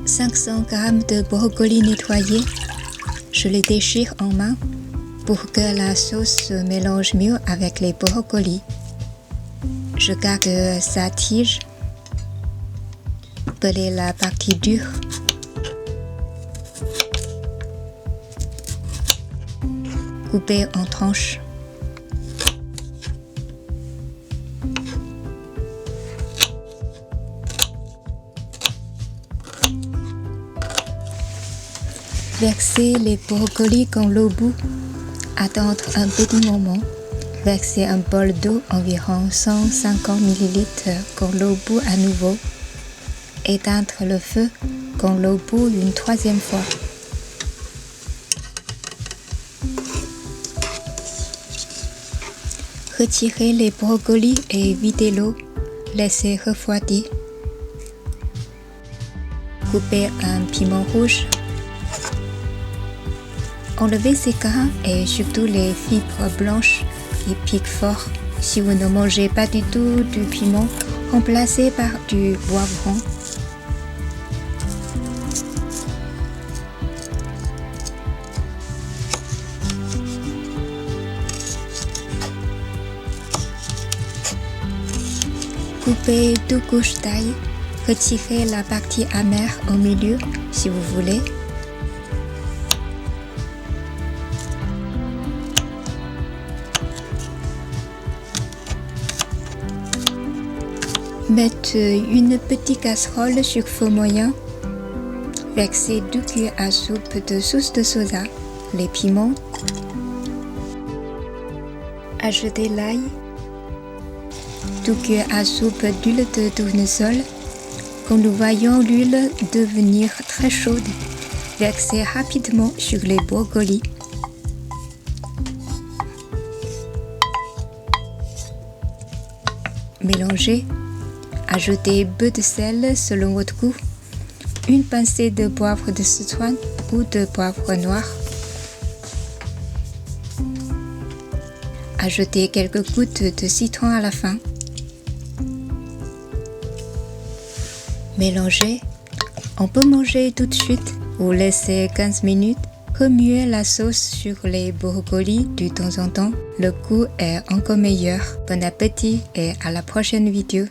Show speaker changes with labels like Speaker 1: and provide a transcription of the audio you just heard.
Speaker 1: 500 g de brocolis nettoyés. Je les déchire en main pour que la sauce se mélange mieux avec les brocolis. Je garde sa tige, peler la partie dure. Couper en tranches. Verser les brocolis dans l'eau bout. Attendre un petit moment. Verser un bol d'eau environ 150 ml dans l'eau bout à nouveau. Éteindre le feu dans l'eau bout une troisième fois. Retirez les brocolis et videz l'eau. Laissez refroidir. Coupez un piment rouge. Enlevez ses grains et surtout les fibres blanches qui piquent fort. Si vous ne mangez pas du tout du piment, remplacez par du poivron. Coupez 2 couches d'ail. Retirez la partie amère au milieu si vous voulez. Mettez une petite casserole sur feu moyen. Versez 2 cuillères à soupe de sauce de soja, les piments. Ajoutez l'ail. 2 cuillères à soupe d'huile de tournesol. Quand nous voyons l'huile devenir très chaude, versez rapidement sur les brocolis. Mélangez. Ajoutez un peu de sel selon votre goût, une pincée de poivre de Sichuan ou de poivre noir. Ajoutez quelques gouttes de citron à la fin. Mélangez. On peut manger tout de suite ou laisser 15 minutes. Remuez la sauce sur les brocolis de temps en temps. Le goût est encore meilleur. Bon appétit et à la prochaine vidéo.